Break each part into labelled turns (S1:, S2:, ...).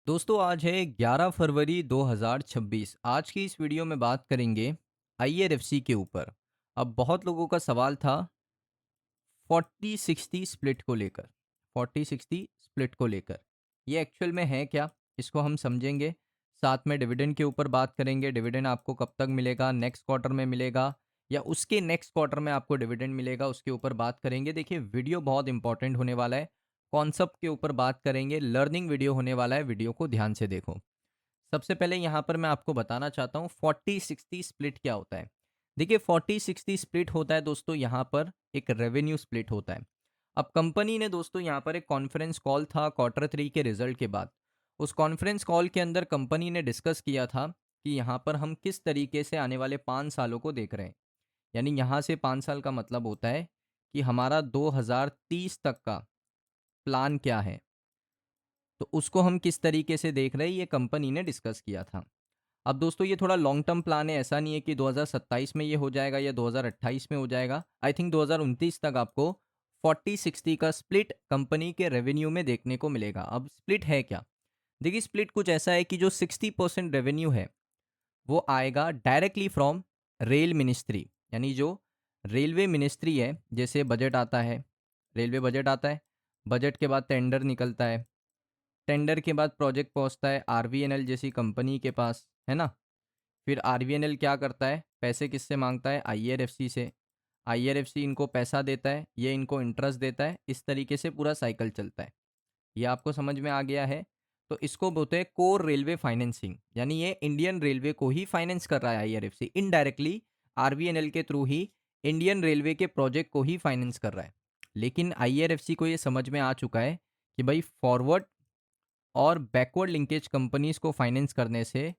S1: दोस्तों आज है 11 फरवरी 2026। आज की इस वीडियो में बात करेंगे आईआरएफसी के ऊपर। अब बहुत लोगों का सवाल था 40-60 स्प्लिट को लेकर। 40-60 स्प्लिट को लेकर ये एक्चुअल में है क्या, इसको हम समझेंगे। साथ में डिविडेंड के ऊपर बात करेंगे। डिविडेंड आपको कब तक मिलेगा, नेक्स्ट क्वार्टर में मिलेगा या उसके नेक्स्ट क्वार्टर में आपको डिविडेंड मिलेगा, उसके ऊपर बात करेंगे। देखिए वीडियो बहुत इंपॉर्टेंट होने वाला है। कॉन्सेप्ट के ऊपर बात करेंगे, लर्निंग वीडियो होने वाला है, वीडियो को ध्यान से देखो। सबसे पहले यहाँ पर मैं आपको बताना चाहता हूँ 40-60 स्प्लिट क्या होता है। देखिए 40-60 स्प्लिट होता है दोस्तों, यहाँ पर एक रेवेन्यू स्प्लिट होता है। अब कंपनी ने दोस्तों यहाँ पर एक कॉन्फ्रेंस कॉल था क्वार्टर 3 के रिजल्ट के बाद। उस कॉन्फ्रेंस कॉल के अंदर कंपनी ने डिस्कस किया था कि यहाँ पर हम किस तरीके से आने वाले 5 सालों को देख रहे हैं। यानी यहाँ से 5 साल का मतलब होता है कि हमारा 2030 तक का प्लान क्या है, तो उसको हम किस तरीके से देख रहे हैं, ये कंपनी ने डिस्कस किया था। अब दोस्तों ये थोड़ा लॉन्ग टर्म प्लान है, ऐसा नहीं है कि 2027 में ये हो जाएगा या 2028 में हो जाएगा। आई थिंक 2029 तक आपको 40-60 का स्प्लिट कंपनी के रेवेन्यू में देखने को मिलेगा। अब स्प्लिट है क्या? देखिए स्प्लिट कुछ ऐसा है कि जो 60% रेवेन्यू है वो आएगा डायरेक्टली फ्रॉम रेल मिनिस्ट्री। यानी जो रेलवे मिनिस्ट्री है, जैसे बजट आता है, रेलवे बजट आता है, बजट के बाद टेंडर निकलता है, टेंडर के बाद प्रोजेक्ट पहुंचता है आरवीएनएल जैसी कंपनी के पास, है ना। फिर आरवीएनएल क्या करता है, पैसे किससे मांगता है? आईआरएफसी से। आईआरएफसी इनको पैसा देता है, ये इनको इंटरेस्ट देता है, इस तरीके से पूरा साइकिल चलता है। ये आपको समझ में आ गया है? तो इसको बोलते हैं कोर रेलवे फाइनेंसिंग, यानी ये इंडियन रेलवे को ही फाइनेंस कर रहा है आईआरएफसी इनडायरेक्टली। आरवीएनएल के थ्रू ही इंडियन रेलवे के प्रोजेक्ट को ही फाइनेंस कर रहा है। लेकिन आईआरएफसी को ये समझ में आ चुका है कि भाई फॉरवर्ड और बैकवर्ड लिंकेज कंपनीज को फाइनेंस करने से,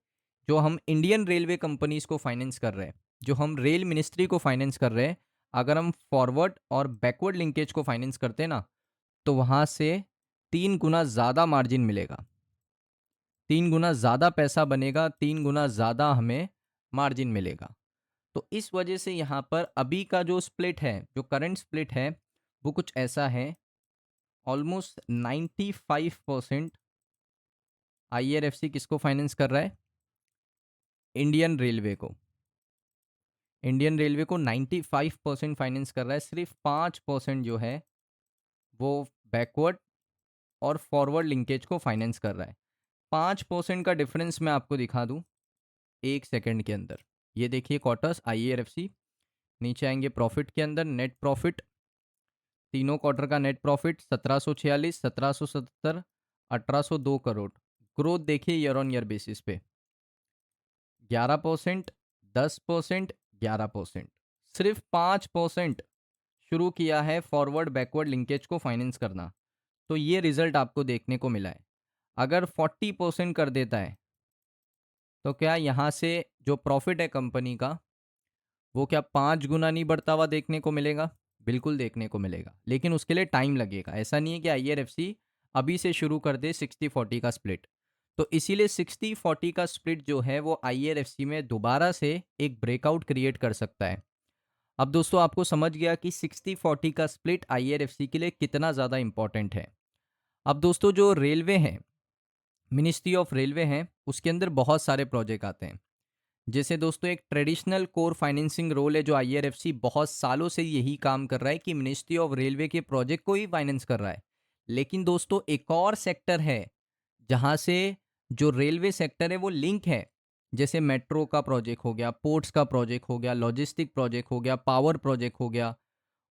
S1: जो हम इंडियन रेलवे कंपनीज को फाइनेंस कर रहे हैं, जो हम रेल मिनिस्ट्री को फाइनेंस कर रहे हैं, अगर हम फॉरवर्ड और बैकवर्ड लिंकेज को फाइनेंस करते हैं ना, तो वहाँ से 3 गुना ज़्यादा मार्जिन मिलेगा, 3 गुना ज़्यादा पैसा बनेगा, 3 गुना ज़्यादा हमें मार्जिन मिलेगा। तो इस वजह से यहाँ पर अभी का जो स्प्लिट है, जो करंट स्प्लिट है, वो कुछ ऐसा है। ऑलमोस्ट 95% आईआरएफसी किसको फाइनेंस कर रहा है? इंडियन रेलवे को। इंडियन रेलवे को 95% फाइनेंस कर रहा है। सिर्फ 5% जो है वो बैकवर्ड और फॉरवर्ड लिंकेज को फाइनेंस कर रहा है। 5% का डिफरेंस मैं आपको दिखा दूं 1 सेकंड के अंदर। ये देखिए क्वार्टर्स आईआरएफसी, नीचे आएंगे प्रॉफिट के अंदर, नेट प्रॉफिट, तीनों क्वार्टर का नेट प्रॉफिट 1746, 1777, 1802 करोड़। ग्रोथ देखिए ईयर ऑन ईयर बेसिस पे 11%, 10%, 11%। सिर्फ 5% शुरू किया है फॉरवर्ड बैकवर्ड लिंकेज को फाइनेंस करना, तो ये रिजल्ट आपको देखने को मिला है। अगर 40% कर देता है तो क्या यहाँ से जो प्रॉफिट है कंपनी का, वो क्या 5 गुना नहीं बढ़ता हुआ देखने को मिलेगा? बिल्कुल देखने को मिलेगा, लेकिन उसके लिए टाइम लगेगा। ऐसा नहीं है कि आईआरएफसी अभी से शुरू कर दे 60-40 का स्प्लिट। तो इसीलिए 60-40 का स्प्लिट जो है वो आईआरएफसी में दोबारा से एक ब्रेकआउट क्रिएट कर सकता है। अब दोस्तों आपको समझ गया कि 60-40 का स्प्लिट आईआरएफसी के लिए कितना ज़्यादा इंपॉर्टेंट है। अब दोस्तों जो रेलवे है, मिनिस्ट्री ऑफ रेलवे है, उसके अंदर बहुत सारे प्रोजेक्ट आते हैं। जैसे दोस्तों एक ट्रेडिशनल कोर फाइनेंसिंग रोल है जो आईआरएफसी बहुत सालों से यही काम कर रहा है कि मिनिस्ट्री ऑफ रेलवे के प्रोजेक्ट को ही फाइनेंस कर रहा है। लेकिन दोस्तों एक और सेक्टर है जहां से जो रेलवे सेक्टर है वो लिंक है। जैसे मेट्रो का प्रोजेक्ट हो गया, पोर्ट्स का प्रोजेक्ट हो गया, लॉजिस्टिक प्रोजेक्ट हो गया, पावर प्रोजेक्ट हो गया,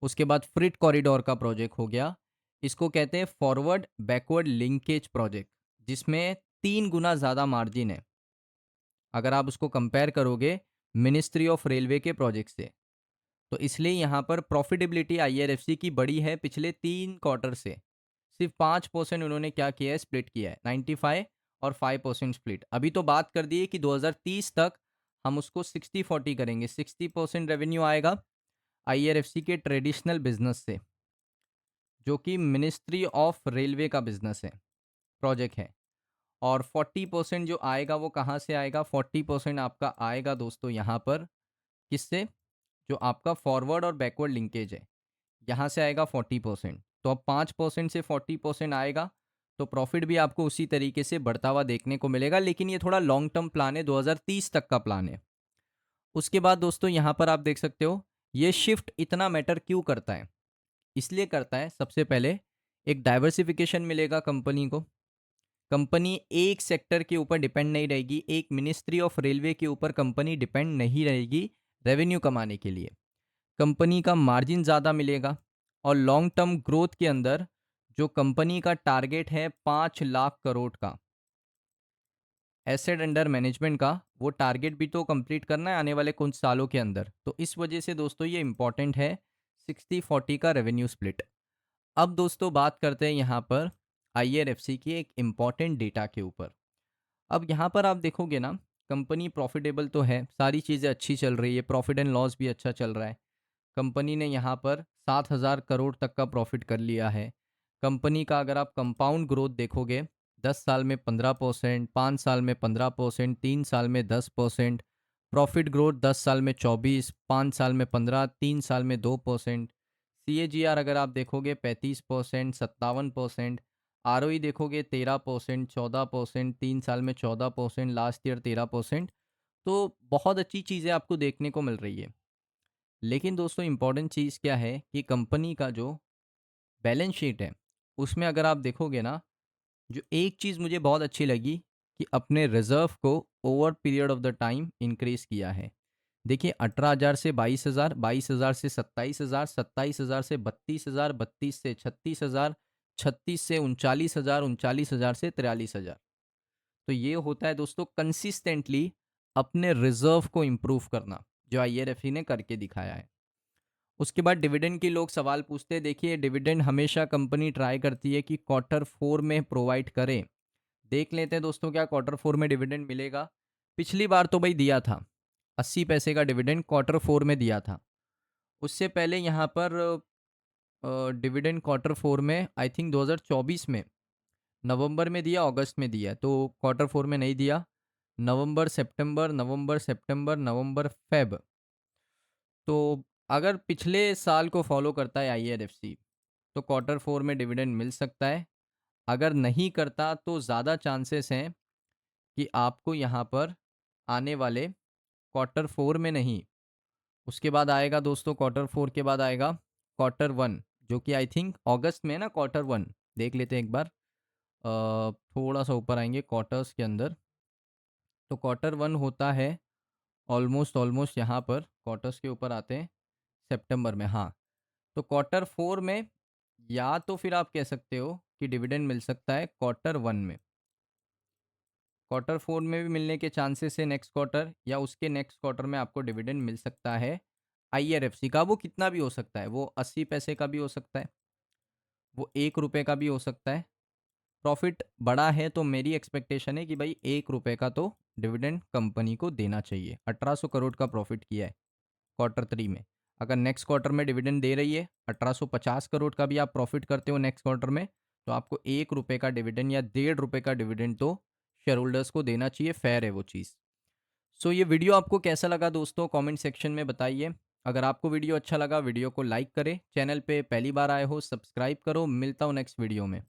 S1: उसके बाद फ्रिट कॉरिडोर का प्रोजेक्ट हो गया। इसको कहते हैं फॉरवर्ड बैकवर्ड लिंकेज प्रोजेक्ट, जिसमें 3 गुना ज़्यादा मार्जिन है अगर आप उसको कंपेयर करोगे मिनिस्ट्री ऑफ रेलवे के प्रोजेक्ट से। तो इसलिए यहाँ पर प्रॉफिटेबिलिटी आईआरएफसी की बड़ी है पिछले 3 क्वार्टर से। सिर्फ 5% उन्होंने क्या किया है, स्प्लिट किया है। 95 और 5% स्प्लिट। अभी तो बात कर दी है कि 2030 तक हम उसको 60-40 करेंगे। 60% रेवेन्यू आएगा आईआरएफसी के ट्रेडिशनल बिजनेस से, जो कि मिनिस्ट्री ऑफ रेलवे का बिजनेस है, प्रोजेक्ट है। और 40% जो आएगा वो कहाँ से आएगा? 40% आपका आएगा दोस्तों यहाँ पर किससे? जो आपका फॉरवर्ड और बैकवर्ड लिंकेज है, यहाँ से आएगा 40%। तो अब 5% से 40% आएगा, तो प्रॉफिट भी आपको उसी तरीके से बढ़ता हुआ देखने को मिलेगा, लेकिन ये थोड़ा लॉन्ग टर्म प्लान है, 2030 तक का प्लान है। उसके बाद दोस्तों यहाँ पर आप देख सकते हो ये शिफ्ट इतना मैटर क्यों करता है। इसलिए करता है, सबसे पहले एक डाइवर्सिफिकेशन मिलेगा कंपनी को। कंपनी एक सेक्टर के ऊपर डिपेंड नहीं रहेगी, एक मिनिस्ट्री ऑफ रेलवे के ऊपर कंपनी डिपेंड नहीं रहेगी रेवेन्यू कमाने के लिए। कंपनी का मार्जिन ज़्यादा मिलेगा और लॉन्ग टर्म ग्रोथ के अंदर जो कंपनी का टारगेट है 5 लाख करोड़ का एसेट अंडर मैनेजमेंट का, वो टारगेट भी तो कंप्लीट करना है आने वाले कुछ सालों के अंदर। तो इस वजह से दोस्तों ये इंपॉर्टेंट है 60-40 का रेवेन्यू स्प्लिट। अब दोस्तों बात करते हैं यहाँ पर IRFC की एक इम्पॉर्टेंट डेटा के ऊपर। अब यहाँ पर आप देखोगे ना, कंपनी प्रॉफिटेबल तो है, सारी चीज़ें अच्छी चल रही है, प्रॉफिट एंड लॉस भी अच्छा चल रहा है। कंपनी ने यहाँ पर 7,000 करोड़ तक का प्रॉफिट कर लिया है। कंपनी का अगर आप कंपाउंड ग्रोथ देखोगे, 10 साल में 15%, 5 साल में 15%, 3 साल में 10%, प्रॉफिट ग्रोथ 10 साल में 24, 5 साल में 15, 3 साल में 2%, CAGR अगर आप देखोगे 35%, 57%, ROE देखोगे 13%, 14%, 3 साल में 14%, लास्ट ईयर 13%। तो बहुत अच्छी चीज़ें आपको देखने को मिल रही है। लेकिन दोस्तों इम्पॉर्टेंट चीज़ क्या है कि कंपनी का जो बैलेंस शीट है उसमें अगर आप देखोगे ना, जो एक चीज़ मुझे बहुत अच्छी लगी कि अपने रिजर्व को over period of the time increase किया है। देखिए 18,000 से 22,000, 22,000 से 27,000, 27,000 से 32,000, 32 से 36,000, 36 से 39,000, 39,000 से 43,000। तो ये होता है दोस्तों कंसिस्टेंटली अपने रिजर्व को इम्प्रूव करना, जो IRFC ने करके दिखाया है। उसके बाद डिविडेंड की लोग सवाल पूछते हैं। देखिए डिविडेंड हमेशा कंपनी ट्राई करती है कि Q4 में प्रोवाइड करे। देख लेते हैं दोस्तों क्या Q4 में डिविडेंड मिलेगा। पिछली बार तो भाई दिया था 80 पैसे का डिविडेंड, Q4 में दिया था। उससे पहले यहाँ पर डिविडेंड Q4 में आई थिंक 2024 में नवंबर में दिया, अगस्त में दिया, तो Q4 में नहीं दिया। नवंबर सितंबर, नवंबर सितंबर, नवंबर फेब। तो अगर पिछले साल को फॉलो करता है IRFC तो Q4 में डिविडेंड मिल सकता है। अगर नहीं करता तो ज़्यादा चांसेस हैं कि आपको यहाँ पर आने वाले Q4 में नहीं, उसके बाद आएगा दोस्तों, Q4 के बाद आएगा Q1, जो कि आई थिंक अगस्त में है ना। Q1 देख लेते हैं एक बार, थोड़ा सा ऊपर आएंगे क्वार्टर्स के अंदर। तो Q1 होता है ऑलमोस्ट यहाँ पर क्वार्टर्स के ऊपर आते हैं सितंबर में, हाँ। तो Q4 में या तो फिर आप कह सकते हो कि डिविडेंड मिल सकता है Q1 में। Q4 में भी मिलने के चांसेस है नेक्स्ट क्वार्टर, या उसके नेक्स्ट क्वार्टर में आपको डिविडेंड मिल सकता है IRFC का। वो कितना भी हो सकता है, वो 80 पैसे का भी हो सकता है, वो 1 रुपये का भी हो सकता है। प्रॉफिट बड़ा है तो मेरी एक्सपेक्टेशन है कि भाई 1 रुपये का तो डिविडेंड कंपनी को देना चाहिए। 1800 करोड़ का प्रॉफिट किया है Q3 में। अगर नेक्स्ट क्वार्टर में डिविडेंड दे रही है, 1850 करोड़ का भी आप प्रॉफिट करते हो नेक्स्ट क्वार्टर में, तो आपको 1 रुपये का डिविडेंड या 1.5 रुपये का डिविडेंड तो शेयर होल्डर्स को देना चाहिए। फेयर है वो चीज़। सो ये वीडियो आपको कैसा लगा दोस्तों, कमेंट सेक्शन में बताइए। अगर आपको वीडियो अच्छा लगा, वीडियो को लाइक करें। चैनल पे पहली बार आए हो सब्सक्राइब करो। मिलता हूँ नेक्स्ट वीडियो में।